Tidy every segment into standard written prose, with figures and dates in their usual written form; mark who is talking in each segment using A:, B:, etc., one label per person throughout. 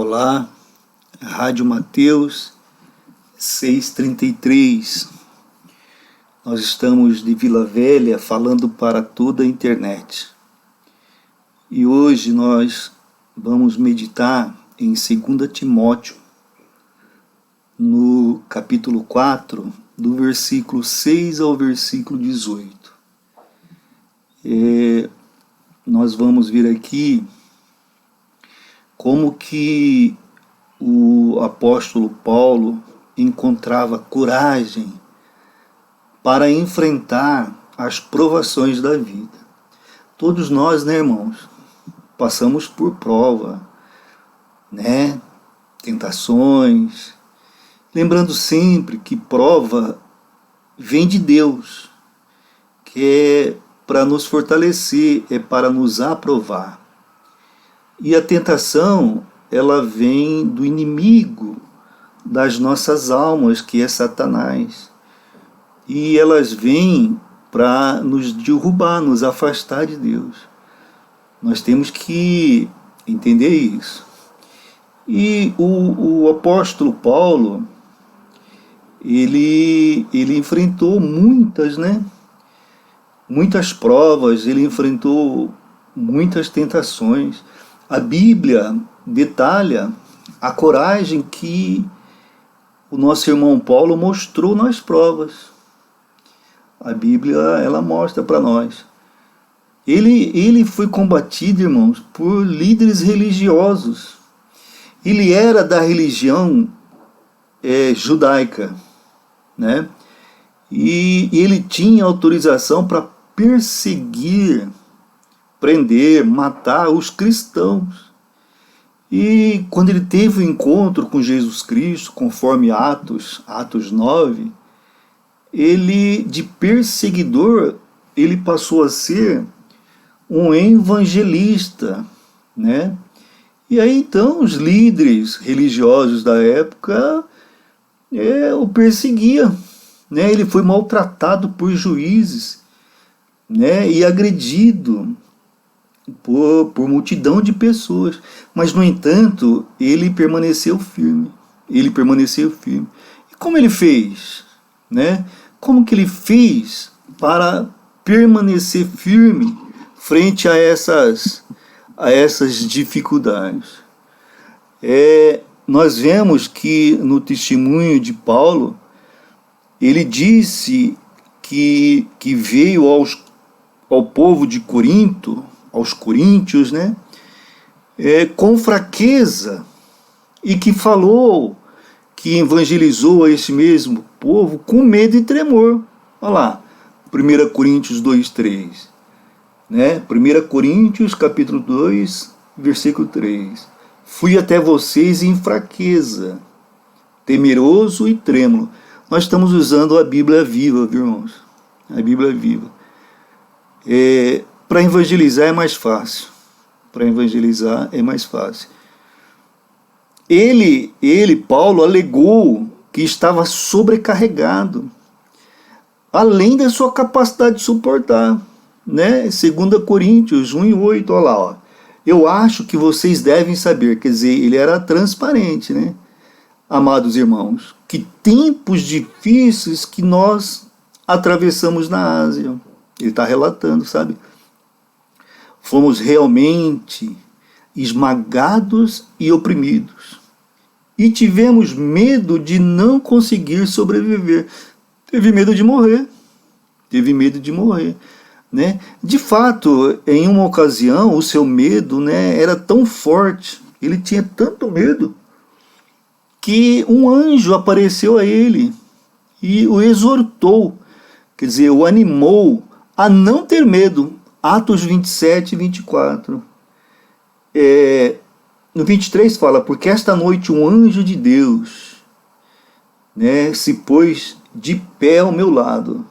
A: Olá, Rádio Mateus 633. Nós estamos de Vila Velha falando para toda a internet. E hoje nós vamos meditar em 2 Timóteo, no capítulo 4, do versículo 6 ao versículo 18. Nós vamos ver aqui como que o apóstolo Paulo encontrava coragem para enfrentar as provações da vida. Todos nós, irmãos, passamos por prova, tentações, lembrando sempre que prova vem de Deus, que é para nos fortalecer, é para nos aprovar. E a tentação, ela vem do inimigo das nossas almas, que é Satanás. E elas vêm para nos derrubar, nos afastar de Deus. Nós temos que entender isso. E o apóstolo Paulo, ele enfrentou muitas provas, ele enfrentou muitas tentações. A Bíblia detalha a coragem que o nosso irmão Paulo mostrou nas provas. A Bíblia, ela mostra para nós. Ele foi combatido, irmãos, por líderes religiosos. Ele era da religião judaica, E ele tinha autorização para perseguir, prender, matar os cristãos. E quando ele teve o encontro com Jesus Cristo, conforme Atos 9, ele, de perseguidor, ele passou a ser um evangelista, E aí então os líderes religiosos da época o perseguiam, Ele foi maltratado por juízes, e agredido por multidão de pessoas, mas no entanto ele permaneceu firme. E como ele fez, Como que ele fez para permanecer firme frente a essas dificuldades? Nós vemos que no testemunho de Paulo ele disse que veio ao povo de Corinto, aos coríntios, com fraqueza, e que falou, que evangelizou a esse mesmo povo com medo e tremor. Olha lá, 1 Coríntios 2:3, 1 Coríntios capítulo 2, versículo 3. Fui até vocês em fraqueza, temeroso e trêmulo. Nós estamos usando a Bíblia viva, viu, irmãos? A Bíblia viva. Para evangelizar é mais fácil. Paulo, alegou que estava sobrecarregado, além da sua capacidade de suportar. 2 Coríntios 1:8, olha lá. Eu acho que vocês devem saber, quer dizer, ele era transparente, Amados irmãos, que tempos difíceis que nós atravessamos na Ásia. Ele está relatando, sabe? Fomos realmente esmagados e oprimidos. E tivemos medo de não conseguir sobreviver. Teve medo de morrer. De fato, em uma ocasião, o seu medo, era tão forte, ele tinha tanto medo, que um anjo apareceu a ele e o exortou, quer dizer, o animou a não ter medo. Atos 27 e 24. No 23 fala, porque esta noite um anjo de Deus se pôs de pé ao meu lado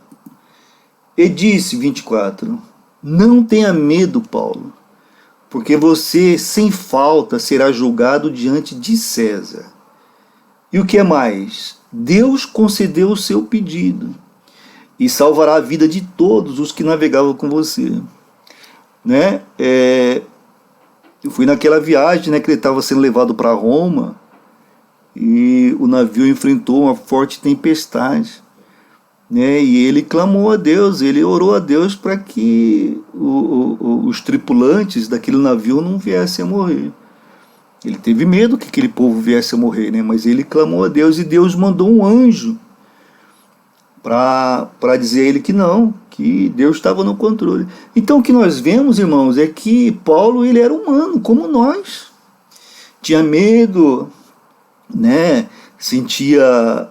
A: e disse, 24, não tenha medo, Paulo, porque você sem falta será julgado diante de César. E o que é mais? Deus concedeu o seu pedido e salvará a vida de todos os que navegavam com você. Foi naquela viagem, né, que ele estava sendo levado para Roma e o navio enfrentou uma forte tempestade, né, e ele clamou a Deus, ele orou a Deus para que os tripulantes daquele navio não viessem a morrer. Ele teve medo que aquele povo viesse a morrer, né, mas ele clamou a Deus e Deus mandou um anjo para dizer a ele que não, que Deus estava no controle. Então o que nós vemos, irmãos, é que Paulo, ele era humano, como nós. Tinha medo, né? Sentia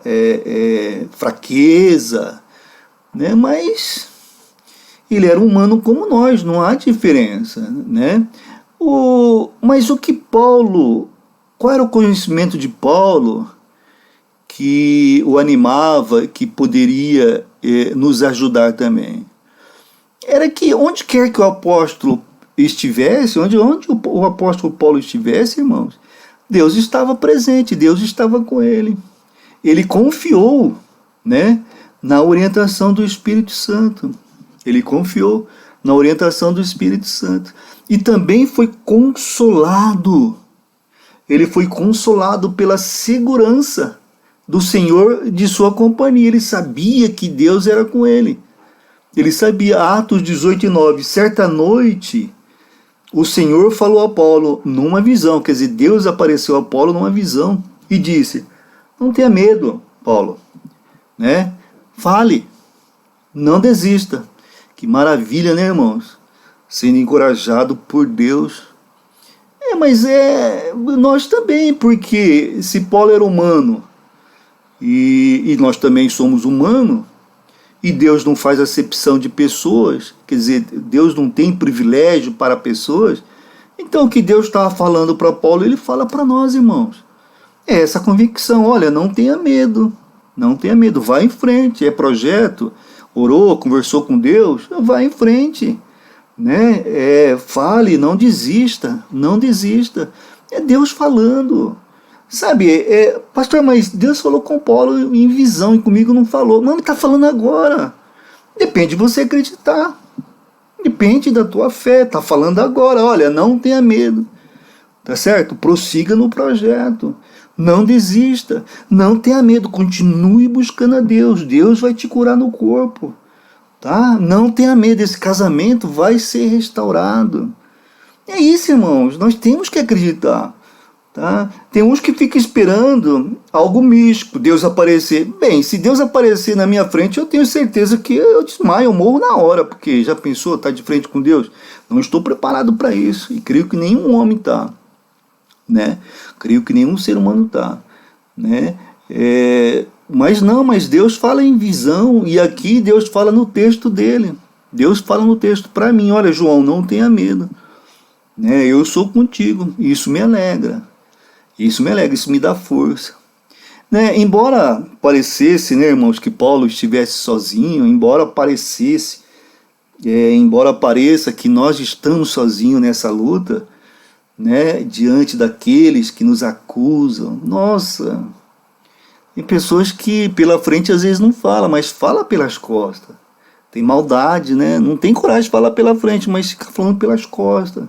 A: fraqueza, né? Mas ele era humano como nós, não há diferença, né? Mas o que Paulo, qual era o conhecimento de Paulo que o animava, que poderia nos ajudar também? Era que onde quer que o apóstolo estivesse, onde o apóstolo Paulo estivesse, irmãos, Deus estava presente, Deus estava com ele. Ele confiou, né, na orientação do Espírito Santo. Ele confiou na orientação do Espírito Santo. E também foi consolado. Ele foi consolado pela segurança do Senhor de sua companhia. Ele sabia que Deus era com ele. Ele sabia. Atos 18:9. Certa noite, o Senhor falou a Paulo numa visão. Quer dizer, Deus apareceu a Paulo numa visão e disse: não tenha medo, Paulo, né? Fale, não desista. Que maravilha, né, irmãos? Sendo encorajado por Deus. Mas nós também, porque se Paulo era humano e nós também somos humanos, e Deus não faz acepção de pessoas, quer dizer, Deus não tem privilégio para pessoas, então o que Deus estava falando para Paulo, ele fala para nós, irmãos. É essa convicção: olha, não tenha medo, não tenha medo, vá em frente, é projeto, orou, conversou com Deus, vá em frente, né? Fale, não desista, não desista. É Deus falando. Sabe, pastor, mas Deus falou com Paulo em visão e comigo não falou. Não, ele está falando agora. Depende de você acreditar. Depende da tua fé. Está falando agora. Olha, não tenha medo. Tá certo? Prossiga no projeto. Não desista. Não tenha medo. Continue buscando a Deus. Deus vai te curar no corpo. Tá? Não tenha medo. Esse casamento vai ser restaurado. É isso, irmãos. Nós temos que acreditar. Tá? Tem uns que ficam esperando algo místico, Deus aparecer. Bem, se Deus aparecer na minha frente, eu tenho certeza que eu desmaio, eu morro na hora, porque já pensou, estar de frente com Deus? Não estou preparado para isso, e creio que nenhum homem está, né? Creio que nenhum ser humano está, né? Mas Deus fala em visão, e aqui Deus fala no texto dele. Deus fala no texto para mim: olha, João, não tenha medo, né? Eu sou contigo, e isso me alegra. Isso me alegra, isso me dá força. Né? Embora parecesse, né, irmãos, que Paulo estivesse sozinho, embora pareça que nós estamos sozinhos nessa luta, né, diante daqueles que nos acusam. Nossa, tem pessoas que pela frente às vezes não falam, mas fala pelas costas. Tem maldade, né? Não tem coragem de falar pela frente, mas fica falando pelas costas.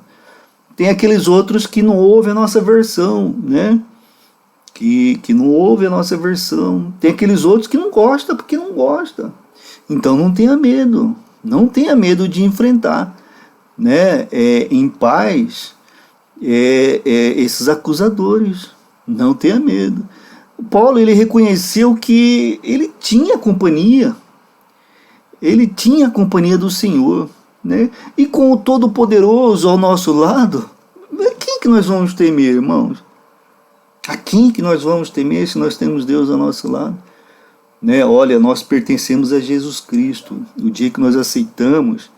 A: Tem aqueles outros que não ouvem a nossa versão, né? Que não ouvem a nossa versão. Tem aqueles outros que não gostam porque não gostam. Então não tenha medo. Não tenha medo de enfrentar, né? Em paz, esses acusadores. Não tenha medo. O Paulo, ele reconheceu que ele tinha companhia. Ele tinha a companhia do Senhor. Né? E com o Todo-Poderoso ao nosso lado, a quem que nós vamos temer, irmãos? A quem que nós vamos temer se nós temos Deus ao nosso lado? Né? Olha, nós pertencemos a Jesus Cristo. O dia que nós aceitamos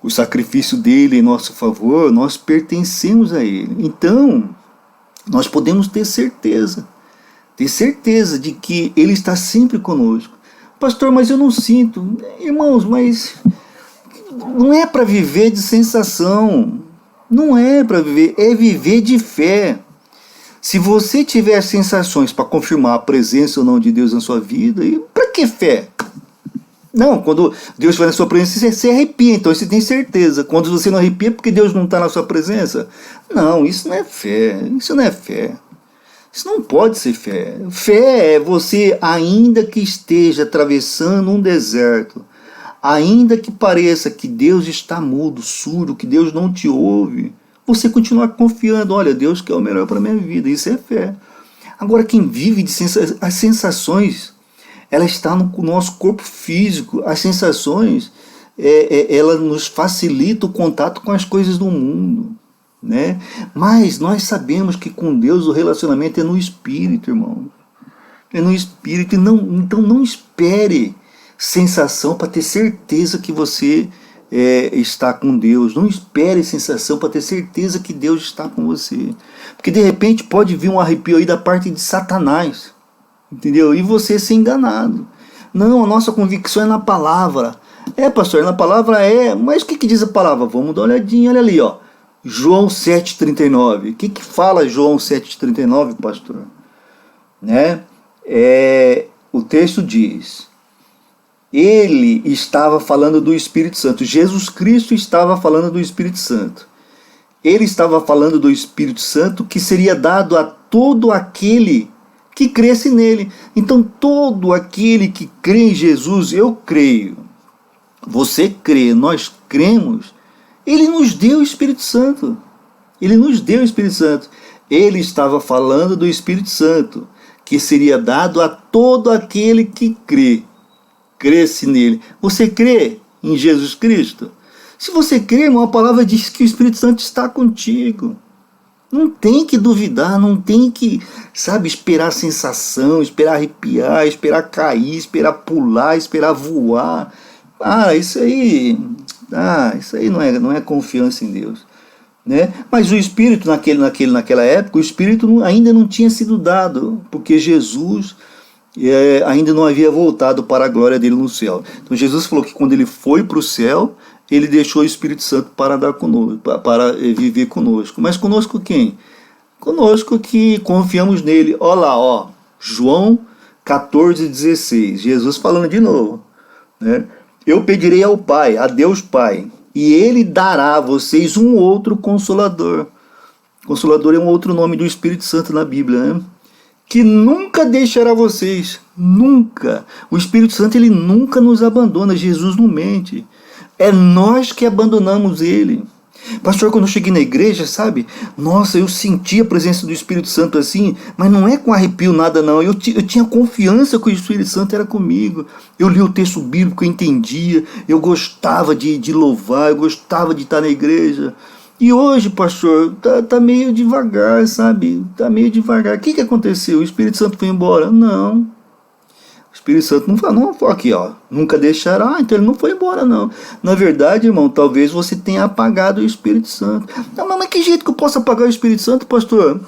A: o sacrifício dele em nosso favor, nós pertencemos a ele. Então, nós podemos ter certeza de que ele está sempre conosco. Pastor, mas eu não sinto. Irmãos, mas não é para viver de sensação, não é para viver, é viver de fé. Se você tiver sensações para confirmar a presença ou não de Deus na sua vida, para que fé? Não, quando Deus vai na sua presença, você arrepia, então você tem certeza. Quando você não arrepia, é porque Deus não está na sua presença? Não, isso não é fé, isso não é fé. Isso não pode ser fé. Fé é você, ainda que esteja atravessando um deserto, ainda que pareça que Deus está mudo, surdo, que Deus não te ouve, você continuar confiando, olha, Deus quer o melhor para a minha vida, isso é fé. Agora, quem vive de as sensações, ela está no nosso corpo físico, as sensações, ela nos facilita o contato com as coisas do mundo, né? Mas nós sabemos que com Deus o relacionamento é no Espírito, irmão. É no Espírito, então não espere sensação para ter certeza que você está com Deus. Não espere sensação para ter certeza que Deus está com você. Porque de repente pode vir um arrepio aí da parte de Satanás, entendeu? E você ser enganado. Não, a nossa convicção é na palavra. Pastor, na palavra mas o que diz a palavra? Vamos dar uma olhadinha, olha ali, ó. João 7,39. O que fala João 7,39, pastor? Né? O texto diz: ele estava falando do Espírito Santo. Jesus Cristo estava falando do Espírito Santo. Ele estava falando do Espírito Santo que seria dado a todo aquele que cresce nele. Então, todo aquele que crê em Jesus, eu creio, você crê, nós cremos, ele nos deu o Espírito Santo. Ele nos deu o Espírito Santo. Ele estava falando do Espírito Santo, que seria dado a todo aquele que crê. Cresce nele. Você crê em Jesus Cristo? Se você crê, irmão, a palavra diz que o Espírito Santo está contigo. Não tem que duvidar, não tem que, esperar sensação, esperar arrepiar, esperar cair, esperar pular, esperar voar. Isso aí não é confiança em Deus, né? Mas o Espírito naquela época, o Espírito ainda não tinha sido dado, porque Jesus ainda não havia voltado para a glória dele no céu. Então Jesus falou que quando ele foi para o céu, ele deixou o Espírito Santo para dar conosco, para viver conosco. Mas conosco quem? Conosco que confiamos nele. Olha lá, João 14,16. Jesus falando de novo, né? Eu pedirei ao Pai, a Deus Pai, e ele dará a vocês um outro Consolador. Consolador é um outro nome do Espírito Santo na Bíblia, né? Que nunca deixará vocês, nunca. O Espírito Santo, ele nunca nos abandona. Jesus não mente. É nós que abandonamos ele. Pastor, quando eu cheguei na igreja, nossa, eu senti a presença do Espírito Santo assim, mas não é com arrepio nada não. Eu tinha confiança que o Espírito Santo era comigo. Eu li o texto bíblico, eu entendia, eu gostava de louvar, eu gostava de estar na igreja. E hoje, pastor, tá meio devagar, Tá meio devagar. O que aconteceu? O Espírito Santo foi embora? Não. O Espírito Santo não falou, aqui, nunca deixará, então ele não foi embora, não. Na verdade, irmão, talvez você tenha apagado o Espírito Santo. Não, mas que jeito que eu posso apagar o Espírito Santo, pastor?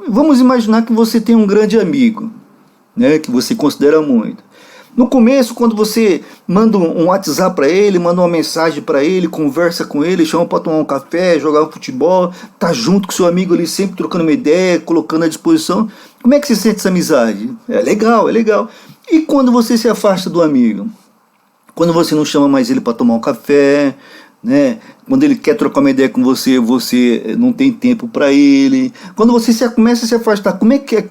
A: Vamos imaginar que você tem um grande amigo, né, que você considera muito. No começo, quando você manda um WhatsApp para ele, manda uma mensagem para ele, conversa com ele, chama para tomar um café, jogar um futebol, tá junto com seu amigo ali, sempre trocando uma ideia, colocando à disposição, como é que você sente essa amizade? É legal. E quando você se afasta do amigo? Quando você não chama mais ele para tomar um café, né? Quando ele quer trocar uma ideia com você, você não tem tempo para ele. Quando você começa a se afastar,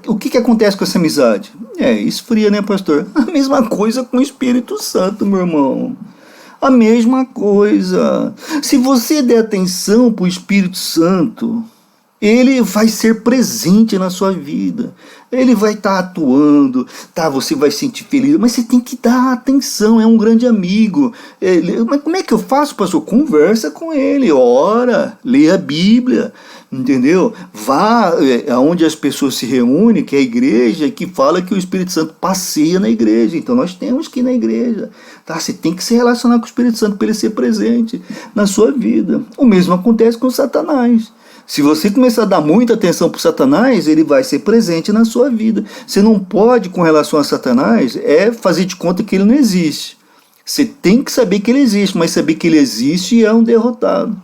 A: o que acontece com essa amizade? Esfria, né, pastor? A mesma coisa com o Espírito Santo, meu irmão. A mesma coisa. Se você der atenção para o Espírito Santo, ele vai ser presente na sua vida. Ele vai estar atuando, você vai se sentir feliz, mas você tem que dar atenção, é um grande amigo. Mas como é que eu faço, pastor? Conversa com ele, ora, lê a Bíblia, entendeu? Vá aonde as pessoas se reúnem, que é a igreja, que fala que o Espírito Santo passeia na igreja. Então nós temos que ir na igreja. Você tem que se relacionar com o Espírito Santo para ele ser presente na sua vida. O mesmo acontece com Satanás. Se você começar a dar muita atenção para o Satanás, ele vai ser presente na sua vida. Você não pode, com relação a Satanás, fazer de conta que ele não existe. Você tem que saber que ele existe, mas saber que ele existe é um derrotado.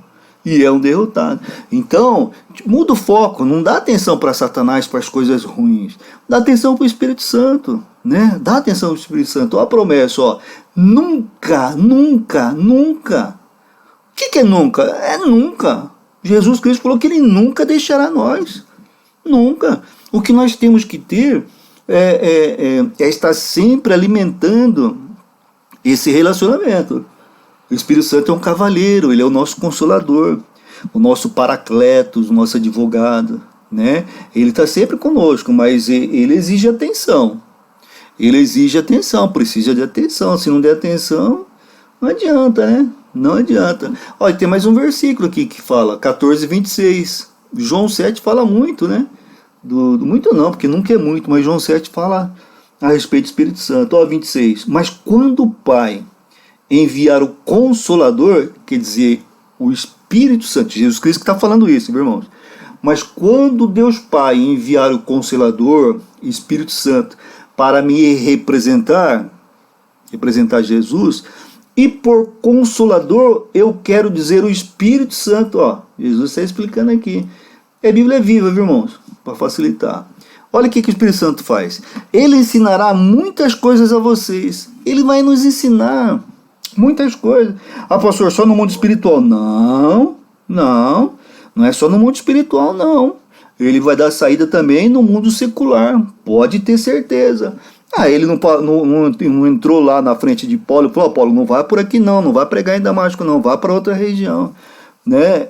A: e é um derrotado. Então, muda o foco, não dá atenção para Satanás, para as coisas ruins, dá atenção para o Espírito Santo, né? Dá atenção para o Espírito Santo. Olha a promessa, ó, nunca, nunca, nunca. O que é nunca? É nunca. Jesus Cristo falou que ele nunca deixará nós, nunca. O que nós temos que ter é estar sempre alimentando esse relacionamento. O Espírito Santo é um cavaleiro, ele é o nosso consolador, o nosso paracletos, o nosso advogado, né? Ele está sempre conosco, mas ele exige atenção. Ele exige atenção, precisa de atenção. Se não der atenção, não adianta, né? Não adianta. Olha, tem mais um versículo aqui que fala, 14:26. João 7 fala muito, né? Muito não, porque nunca é muito, mas João 7 fala a respeito do Espírito Santo. Ó, 26. Mas quando o Pai enviar o Consolador, quer dizer, o Espírito Santo, Jesus Cristo que está falando isso, meus irmãos. Mas quando Deus Pai enviar o Consolador, Espírito Santo, para me representar Jesus, e por Consolador eu quero dizer o Espírito Santo, ó, Jesus está explicando aqui. É Bíblia viva, viu, irmãos? Para facilitar. Olha o que o Espírito Santo faz. Ele ensinará muitas coisas a vocês. Ele vai nos ensinar muitas coisas. Ah, pastor, só no mundo espiritual? Não é só no mundo espiritual, não. Ele vai dar saída também no mundo secular, pode ter certeza. Ele não entrou lá na frente de Paulo e falou, Paulo, não vai por aqui não vai pregar em Damasco não, vai para outra região, né?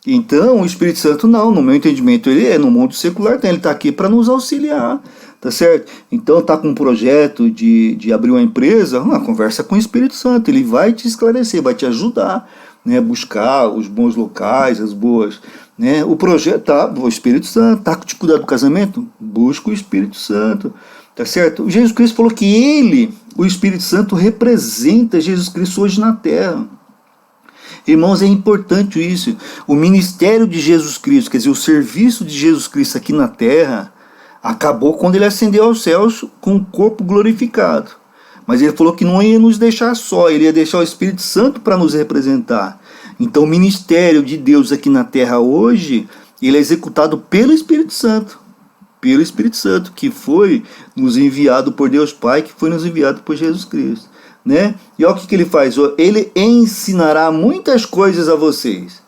A: Então o Espírito Santo não, no meu entendimento, ele é no mundo secular, ele está aqui para nos auxiliar, tá certo? Então tá com um projeto de abrir uma empresa, conversa com o Espírito Santo, ele vai te esclarecer, vai te ajudar, né? Buscar os bons locais, as boas, né? O projeto tá, o Espírito Santo tá te cuidando do casamento, busca o Espírito Santo, tá certo? Jesus Cristo falou que ele, o Espírito Santo, representa Jesus Cristo hoje na terra. Irmãos, é importante isso. O ministério de Jesus Cristo, quer dizer, o serviço de Jesus Cristo aqui na terra, acabou quando ele ascendeu aos céus com o corpo glorificado. Mas ele falou que não ia nos deixar só, ele ia deixar o Espírito Santo para nos representar. Então o ministério de Deus aqui na terra hoje, ele é executado pelo Espírito Santo. Pelo Espírito Santo, que foi nos enviado por Deus Pai, que foi nos enviado por Jesus Cristo, né? E olha o que ele faz, ele ensinará muitas coisas a vocês,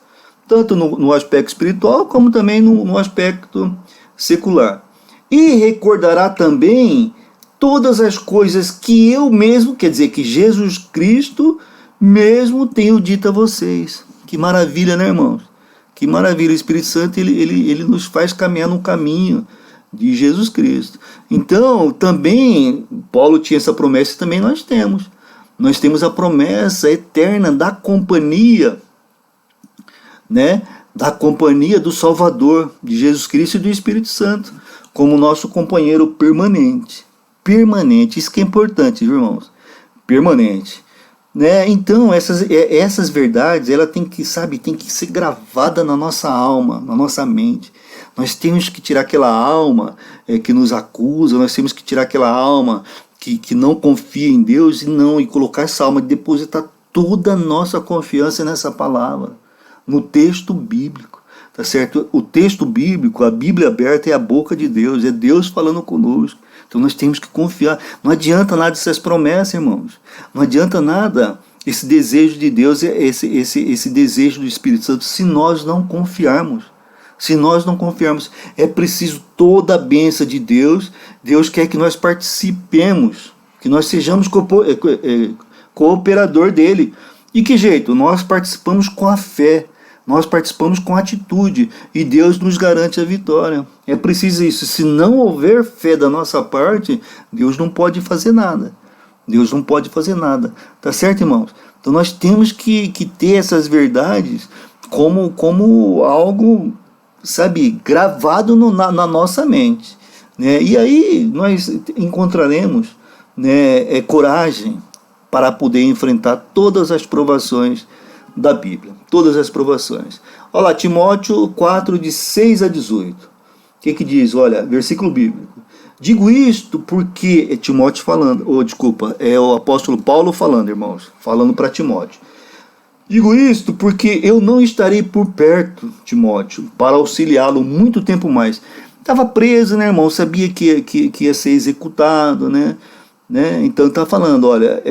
A: tanto no aspecto espiritual, como também no aspecto secular. E recordará também todas as coisas que eu mesmo, quer dizer, que Jesus Cristo mesmo tenho dito a vocês. Que maravilha, né, irmãos? Que maravilha, o Espírito Santo, ele nos faz caminhar no caminho de Jesus Cristo. Então, também, Paulo tinha essa promessa e também nós temos. Nós temos a promessa eterna da companhia, né? Da companhia do Salvador, de Jesus Cristo e do Espírito Santo, como nosso companheiro permanente. Permanente, isso que é importante, viu, irmãos? Permanente. Né? Então, essas verdades, ela tem que ser gravada na nossa alma, na nossa mente. Nós temos que tirar aquela alma que nos acusa, nós temos que tirar aquela alma que não confia em Deus e colocar essa alma, depositar toda a nossa confiança nessa palavra, no texto bíblico, tá certo? O texto bíblico, a Bíblia aberta é a boca de Deus, é Deus falando conosco. Então nós temos que confiar. Não adianta nada essas promessas, irmãos. Não adianta nada esse desejo de Deus, esse desejo do Espírito Santo, se nós não confiarmos. Se nós não confiarmos, é preciso toda a bênção de Deus. Deus quer que nós participemos, que nós sejamos cooperador dele. E que jeito? Nós participamos com a fé, nós participamos com a atitude, e Deus nos garante a vitória. É preciso isso. Se não houver fé da nossa parte, Deus não pode fazer nada. Deus não pode fazer nada. Tá certo, irmãos? Então nós temos que ter essas verdades como algo, sabe, gravado na nossa mente, né? E aí nós encontraremos, né, coragem para poder enfrentar todas as provações da Bíblia, todas as provações. Olha lá, Timóteo 4, de 6 a 18. O que diz? Olha, versículo bíblico. Digo isto porque é Timóteo falando, é o apóstolo Paulo falando, irmãos, falando para Timóteo. Digo isto porque eu não estarei por perto, Timóteo, para auxiliá-lo muito tempo mais. Estava preso, né, irmão? Sabia que ia ser executado, né? Então está falando, olha,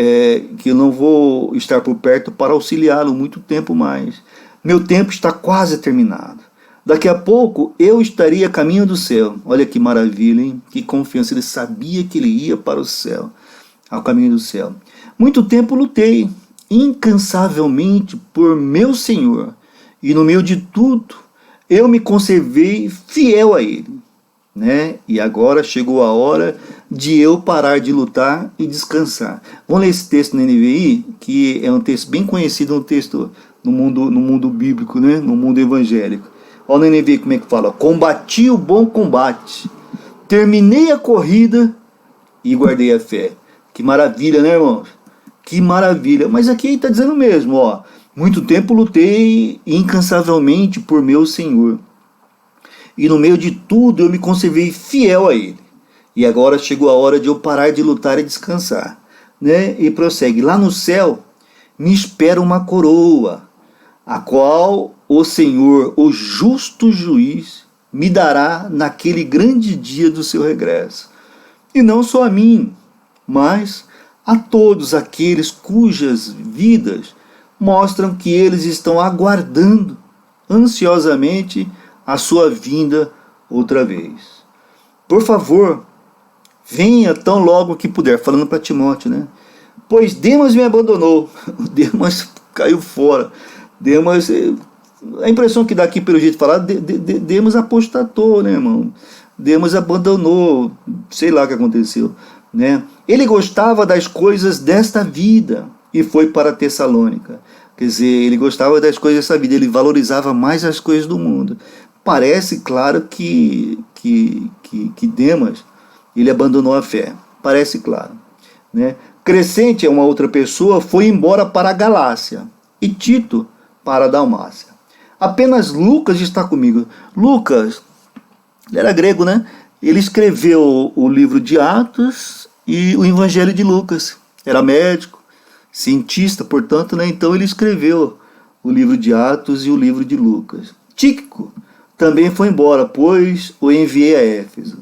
A: que eu não vou estar por perto para auxiliá-lo muito tempo mais. Meu tempo está quase terminado. Daqui a pouco eu estaria a caminho do céu. Olha que maravilha, hein? Que confiança. Ele sabia que ele ia para o céu, ao caminho do céu. Muito tempo lutei, incansavelmente, por meu Senhor, e no meio de tudo eu me conservei fiel a Ele, né? E agora chegou a hora de eu parar de lutar e descansar. Vamos ler esse texto na NVI, que é um texto bem conhecido, um texto no mundo bíblico, né? No mundo evangélico. Olha na NVI como é que fala: combati o bom combate, terminei a corrida e guardei a fé. Que maravilha, né, irmãos? Que maravilha. Mas aqui está dizendo mesmo, ó: muito tempo lutei incansavelmente por meu Senhor, e no meio de tudo eu me conservei fiel a Ele. E agora chegou a hora de eu parar de lutar e descansar, né? E prossegue: lá no céu me espera uma coroa, a qual o Senhor, o justo juiz, me dará naquele grande dia do seu regresso. E não só a mim, mas a todos aqueles cujas vidas mostram que eles estão aguardando ansiosamente a sua vinda outra vez. Por favor, venha tão logo que puder, falando para Timóteo, né? Pois Demas me abandonou, Demas caiu fora, Demas, a impressão que dá aqui pelo jeito de falar, Demas apostatou, né, irmão? Demas abandonou, sei lá o que aconteceu, né? Ele gostava das coisas desta vida e foi para Tessalônica. Quer dizer, ele gostava das coisas dessa vida, ele valorizava mais as coisas do mundo. Parece, claro, que Demas, ele abandonou a fé. Parece claro, né? Crescente é uma outra pessoa, foi embora para a Galácia, e Tito para a Dalmácia. Apenas Lucas está comigo. Lucas, ele era grego, né? Ele escreveu o livro de Atos e o Evangelho de Lucas. Era médico, cientista, portanto, né? Então ele escreveu o livro de Atos e o livro de Lucas. Tíquico também foi embora, pois o enviei a Éfeso.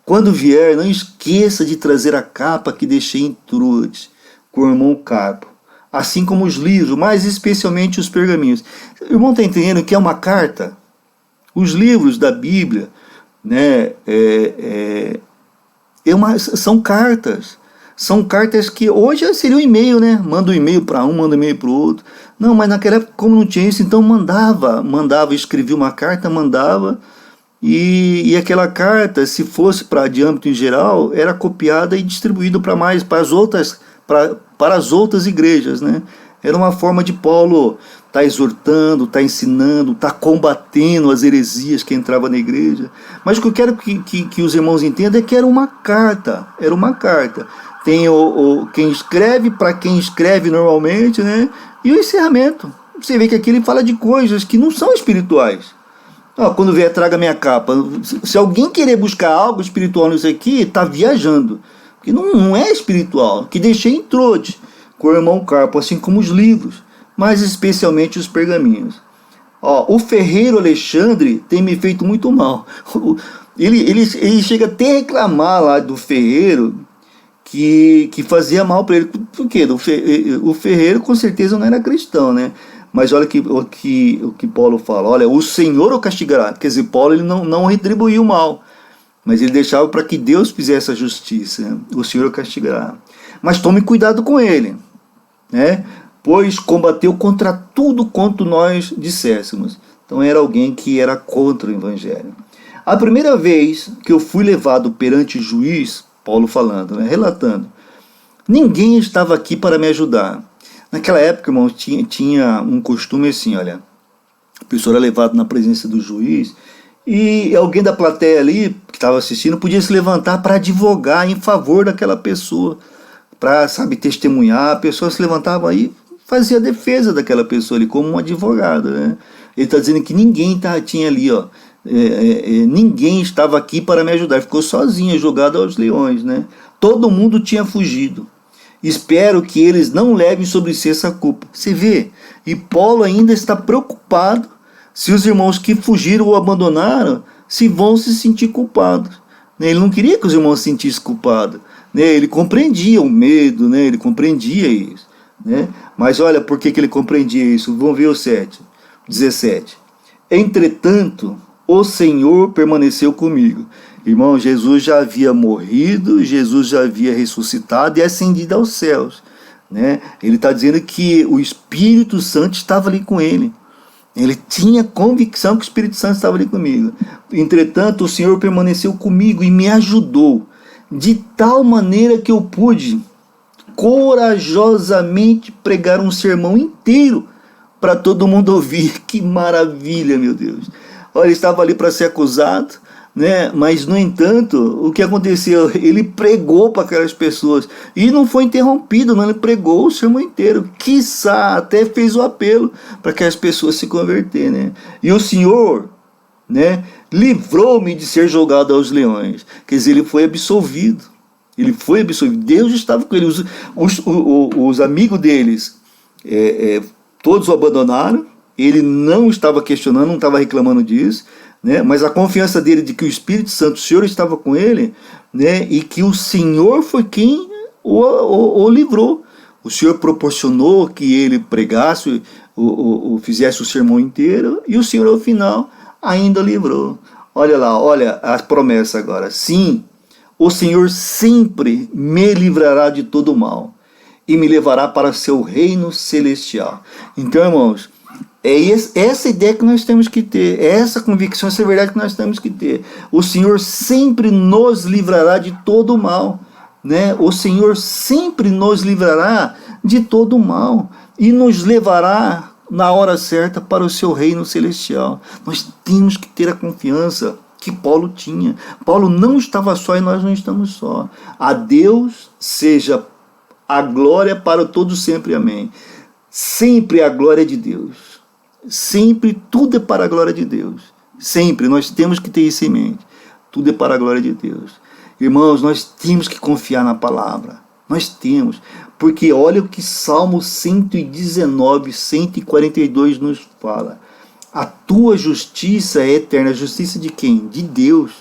A: Quando vier, não esqueça de trazer a capa que deixei em Troade com o irmão Carpo, assim como os livros, mais especialmente os pergaminhos. O irmão está entendendo que é uma carta? Os livros da Bíblia, né, são cartas. São cartas que hoje seria um e-mail, né? Manda um e-mail para um, manda um e-mail para o outro. Não, mas naquela época, como não tinha isso, então mandava, escrevia uma carta, mandava, e aquela carta, se fosse para de âmbito em geral, era copiada e distribuída para as outras igrejas, né? Era uma forma de Paulo estar exortando, estar ensinando, estar combatendo as heresias que entravam na igreja. Mas o que eu quero que os irmãos entendam é que era uma carta. Tem quem escreve para quem escreve normalmente, né? E o encerramento. Você vê que aqui ele fala de coisas que não são espirituais. Quando vier, traga minha capa. Se alguém querer buscar algo espiritual nisso aqui, está viajando. Porque não é espiritual. Que deixei em Troade com o irmão Carpo, assim como os livros, mas especialmente os pergaminhos. O ferreiro Alexandre tem me feito muito mal. Ele chega até a reclamar lá do ferreiro que fazia mal para ele. Por quê? O ferreiro com certeza não era cristão, né? Mas olha o que Paulo fala: olha, o Senhor o castigará. Quer dizer, Paulo ele não retribuiu o mal, mas ele deixava para que Deus fizesse a justiça, né? O Senhor o castigará. Mas tome cuidado com ele, né? Pois combateu contra tudo quanto nós disséssemos. Então era alguém que era contra o Evangelho. A primeira vez que eu fui levado perante o juiz, Paulo falando, né? Relatando, ninguém estava aqui para me ajudar. Naquela época, irmão, tinha um costume assim, olha, a pessoa era levada na presença do juiz e alguém da plateia ali, que estava assistindo, podia se levantar para advogar em favor daquela pessoa, para, testemunhar. A pessoa se levantava aí, fazia a defesa daquela pessoa ali, como um advogado, né? Ele está dizendo que ninguém tinha ali, ninguém estava aqui para me ajudar. Ele ficou sozinho, jogado aos leões, né? Todo mundo tinha fugido. Espero que eles não levem sobre si essa culpa. Você vê, e Paulo ainda está preocupado se os irmãos que fugiram ou abandonaram se vão se sentir culpados. Ele não queria que os irmãos se sentissem culpados. Ele compreendia o medo, ele compreendia isso. Mas olha por que ele compreendia isso. Vamos ver o 17. Entretanto, o Senhor permaneceu comigo. Irmão, Jesus já havia morrido, Jesus já havia ressuscitado e ascendido aos céus. Ele está dizendo que o Espírito Santo estava ali com ele. Ele tinha convicção que o Espírito Santo estava ali comigo. Entretanto, o Senhor permaneceu comigo e me ajudou, de tal maneira que eu pude corajosamente pregar um sermão inteiro para todo mundo ouvir. Que maravilha, meu Deus! Olha, ele estava ali para ser acusado, mas, no entanto, o que aconteceu? Ele pregou para aquelas pessoas e não foi interrompido, não. Ele pregou o sermão inteiro, quiçá até fez o apelo para que as pessoas se converterem. E o Senhor, livrou-me de ser jogado aos leões. Quer dizer, ele foi absolvido. Ele foi absolvido. Deus estava com ele. Os amigos deles, todos o abandonaram. Ele não estava questionando, não estava reclamando disso. Mas a confiança dele de que o Espírito Santo, o Senhor estava com ele, e que o Senhor foi quem o livrou. O Senhor proporcionou que ele pregasse, fizesse o sermão inteiro, e o Senhor, ao final, ainda livrou. Olha lá, olha a promessa agora. Sim, o Senhor sempre me livrará de todo mal e me levará para seu reino celestial. Então, irmãos, é essa ideia que nós temos que ter, é essa convicção, essa verdade que nós temos que ter. O Senhor sempre nos livrará de todo o mal, O Senhor sempre nos livrará de todo o mal e nos levará na hora certa para o seu reino celestial. Nós temos que ter a confiança que Paulo tinha. Paulo não estava só e nós não estamos só. A Deus seja a glória para todos sempre, amém. Sempre a glória de Deus. Sempre tudo é para a glória de Deus. Sempre, nós temos que ter isso em mente. Tudo é para a glória de Deus. Irmãos, nós temos que confiar na palavra. Nós temos. Porque olha o que Salmo 119, 142 nos fala. A tua justiça é eterna. A justiça de quem? De Deus.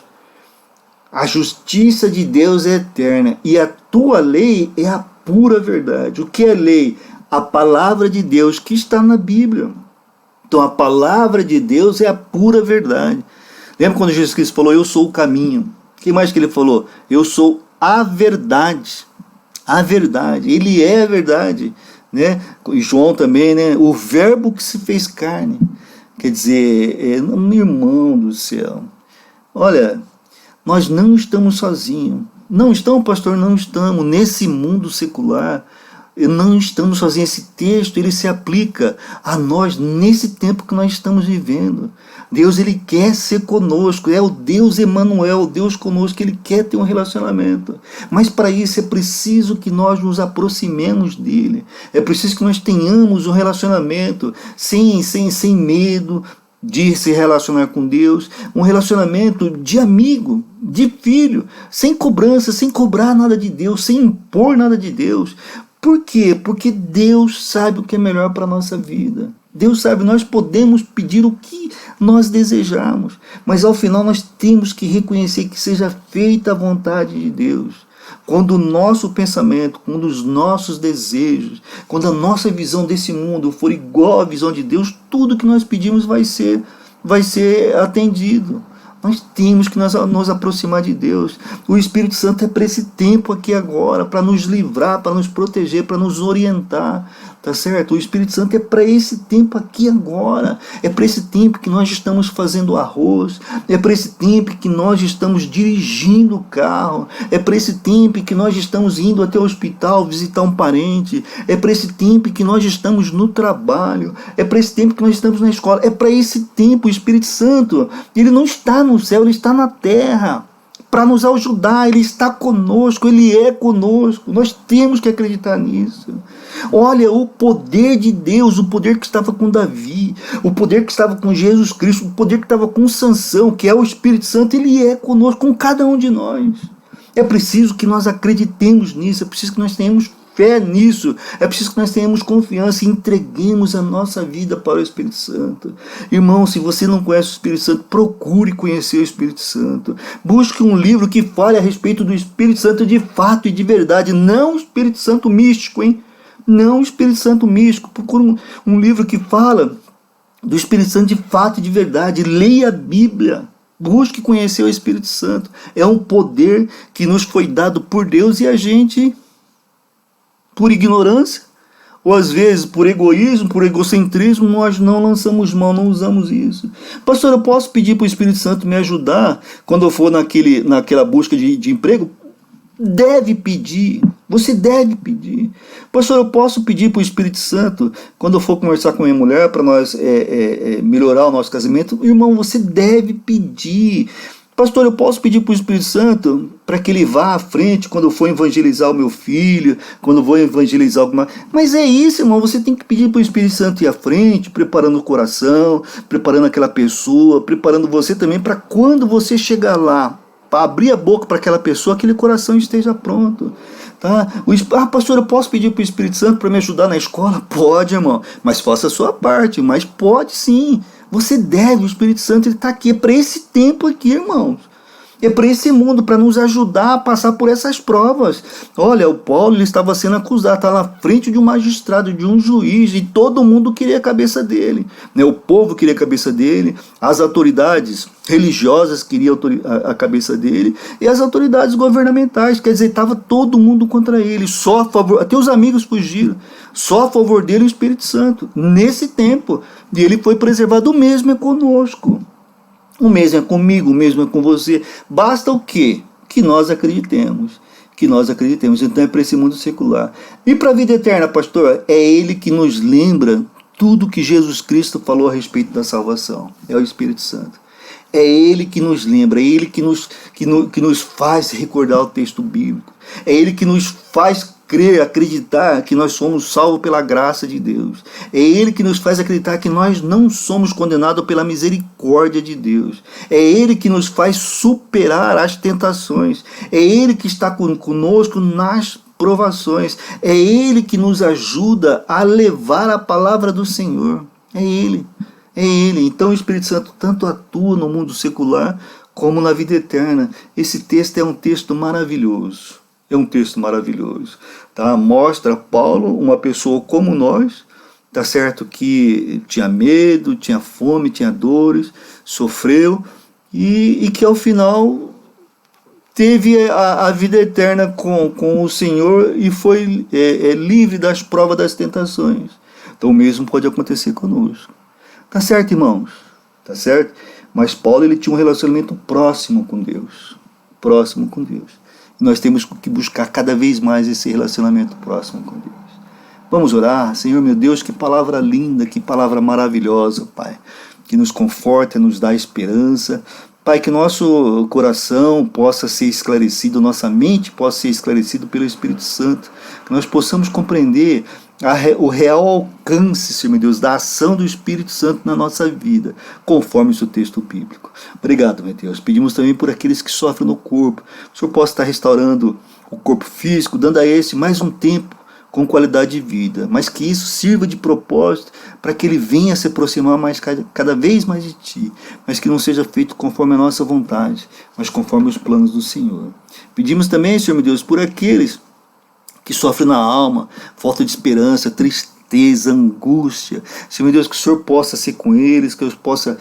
A: A justiça de Deus é eterna. E a tua lei é a pura verdade. O que é lei? A palavra de Deus que está na Bíblia. Então a palavra de Deus é a pura verdade. Lembra quando Jesus Cristo falou, eu sou o caminho? O que mais que ele falou? Eu sou a verdade. A verdade. Ele é a verdade. E João também, o verbo que se fez carne. Quer dizer, meu irmão do céu. Olha, nós não estamos sozinhos. Não estamos, pastor, não estamos. Nesse mundo secular, não estamos sozinhos. Esse texto, ele se aplica a nós nesse tempo que nós estamos vivendo. Deus, ele quer ser conosco. É o Deus Emanuel, o Deus conosco, ele quer ter um relacionamento. Mas para isso é preciso que nós nos aproximemos dele. É preciso que nós tenhamos um relacionamento sem medo de se relacionar com Deus. Um relacionamento de amigo, de filho, sem cobrança, sem cobrar nada de Deus, sem impor nada de Deus. Por quê? Porque Deus sabe o que é melhor para a nossa vida. Deus sabe, nós podemos pedir o que nós desejamos, mas ao final nós temos que reconhecer que seja feita a vontade de Deus. Quando o nosso pensamento, quando os nossos desejos, quando a nossa visão desse mundo for igual à visão de Deus, tudo que nós pedimos vai ser atendido. Nós temos que nos aproximar de Deus. O Espírito Santo é para esse tempo aqui agora, para nos livrar, para nos proteger, para nos orientar, tá certo? O Espírito Santo é para esse tempo aqui agora. É para esse tempo que nós estamos fazendo arroz. É para esse tempo que nós estamos dirigindo o carro. É para esse tempo que nós estamos indo até o hospital visitar um parente. É para esse tempo que nós estamos no trabalho. É para esse tempo que nós estamos na escola. É para esse tempo. O Espírito Santo, ele não está no céu, ele está na terra para nos ajudar. Ele está conosco, ele é conosco. Nós temos que acreditar nisso. Olha, o poder de Deus, o poder que estava com Davi, o poder que estava com Jesus Cristo, o poder que estava com Sansão, que é o Espírito Santo, ele é conosco, com cada um de nós. É preciso que nós acreditemos nisso, é preciso que nós tenhamos fé nisso. É preciso que nós tenhamos confiança e entreguemos a nossa vida para o Espírito Santo. Irmão, se você não conhece o Espírito Santo, procure conhecer o Espírito Santo. Busque um livro que fale a respeito do Espírito Santo de fato e de verdade. Não o Espírito Santo místico, hein? Não o Espírito Santo místico. Procure um livro que fala do Espírito Santo de fato e de verdade. Leia a Bíblia. Busque conhecer o Espírito Santo. É um poder que nos foi dado por Deus e a gente, por ignorância, ou às vezes por egoísmo, por egocentrismo, nós não lançamos mão, não usamos isso. Pastor, eu posso pedir para o Espírito Santo me ajudar quando eu for naquela busca de emprego? Deve pedir, você deve pedir. Pastor, eu posso pedir para o Espírito Santo quando eu for conversar com minha mulher para nós melhorar o nosso casamento? Irmão, você deve pedir. Pastor, eu posso pedir para o Espírito Santo para que ele vá à frente quando eu for evangelizar o meu filho, quando eu vou evangelizar alguma... Mas é isso, irmão, você tem que pedir para o Espírito Santo ir à frente, preparando o coração, preparando aquela pessoa, preparando você também para quando você chegar lá, para abrir a boca para aquela pessoa, aquele coração esteja pronto. Tá? Pastor, eu posso pedir para o Espírito Santo para me ajudar na escola? Pode, irmão, mas faça a sua parte, mas pode sim. Você deve, o Espírito Santo está aqui, é para esse tempo aqui, irmãos. É para esse mundo, para nos ajudar a passar por essas provas. Olha, o Paulo ele estava sendo acusado, estava na frente de um magistrado, de um juiz, e todo mundo queria a cabeça dele. Né? O povo queria a cabeça dele, as autoridades religiosas queriam a cabeça dele, e as autoridades governamentais, quer dizer, estava todo mundo contra ele, só a favor, até os amigos fugiram, só a favor dele o Espírito Santo, nesse tempo, e ele foi preservado. O mesmo é conosco. O mesmo é comigo, o mesmo é com você. Basta o quê? Que nós acreditemos. Que nós acreditemos. Então é para esse mundo secular. E para a vida eterna, pastor, é Ele que nos lembra tudo que Jesus Cristo falou a respeito da salvação. É o Espírito Santo. É Ele que nos lembra, é Ele que nos faz recordar o texto bíblico. É Ele que nos faz crer, acreditar que nós somos salvos pela graça de Deus. É Ele que nos faz acreditar que nós não somos condenados pela misericórdia de Deus. É Ele que nos faz superar as tentações. É Ele que está conosco nas provações. É Ele que nos ajuda a levar a palavra do Senhor. É Ele. É Ele. Então o Espírito Santo tanto atua no mundo secular como na vida eterna. Esse texto é um texto maravilhoso. É um texto maravilhoso. Tá? Mostra Paulo, uma pessoa como nós, tá certo? Que tinha medo, tinha fome, tinha dores, sofreu e que ao final teve a vida eterna com o Senhor e foi livre das provas das tentações. Então o mesmo pode acontecer conosco. Tá certo, irmãos? Tá certo? Mas Paulo ele tinha um relacionamento próximo com Deus. Próximo com Deus. Nós temos que buscar cada vez mais esse relacionamento próximo com Deus. Vamos orar. Senhor meu Deus, que palavra linda, que palavra maravilhosa, Pai. Que nos conforta, nos dá esperança. Pai, que nosso coração possa ser esclarecido, nossa mente possa ser esclarecido pelo Espírito Santo. Que nós possamos compreender o real alcance, Senhor meu Deus, da ação do Espírito Santo na nossa vida, conforme o seu texto bíblico. Obrigado, meu Deus. Pedimos também por aqueles que sofrem no corpo. O Senhor possa estar restaurando o corpo físico, dando a esse mais um tempo com qualidade de vida, mas que isso sirva de propósito para que ele venha se aproximar cada vez mais de Ti, mas que não seja feito conforme a nossa vontade, mas conforme os planos do Senhor. Pedimos também, Senhor meu Deus, por aqueles que sofrem na alma, falta de esperança, tristeza, angústia. Senhor meu Deus, que o Senhor possa ser com eles, que eu possa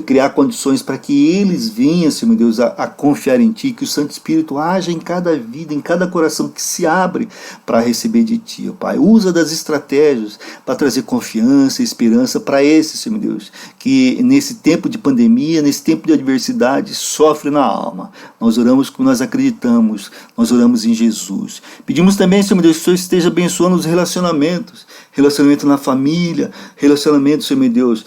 A: criar condições para que eles venham, Senhor meu Deus, a confiar em Ti, que o Santo Espírito haja em cada vida, em cada coração que se abre para receber de Ti, ó Pai. Usa das estratégias para trazer confiança e esperança para esses, Senhor meu Deus, que nesse tempo de pandemia, nesse tempo de adversidade, sofre na alma. Nós oramos como nós acreditamos, nós oramos em Jesus. Pedimos também, Senhor meu Deus, que o Senhor esteja abençoando os relacionamentos relacionamento na família, relacionamento, Senhor meu Deus,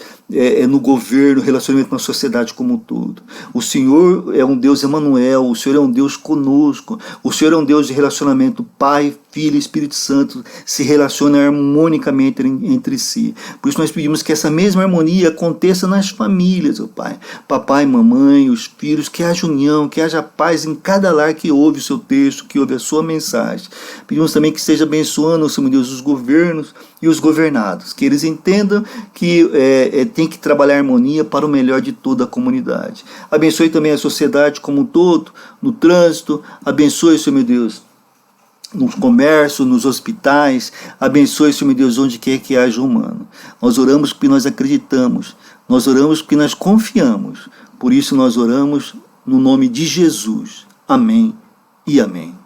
A: no governo, relacionamento na sociedade como um todo. O Senhor é um Deus Emanuel, o Senhor é um Deus conosco, o Senhor é um Deus de relacionamento, Pai, Filho e Espírito Santo se relacionam harmonicamente entre si. Por isso nós pedimos que essa mesma harmonia aconteça nas famílias, ó Pai. Papai, mamãe, os filhos, que haja união, que haja paz em cada lar que ouve o seu texto, que ouve a sua mensagem. Pedimos também que esteja abençoando, Senhor Deus, os governos e os governados, que eles entendam que tem que trabalhar a harmonia para o melhor de toda a comunidade. Abençoe também a sociedade como um todo, no trânsito, abençoe, Senhor meu Deus, no comércio, nos hospitais, abençoe, Senhor meu Deus, onde quer que haja humano. Nós oramos porque nós acreditamos, nós oramos porque nós confiamos, por isso nós oramos no nome de Jesus. Amém e amém.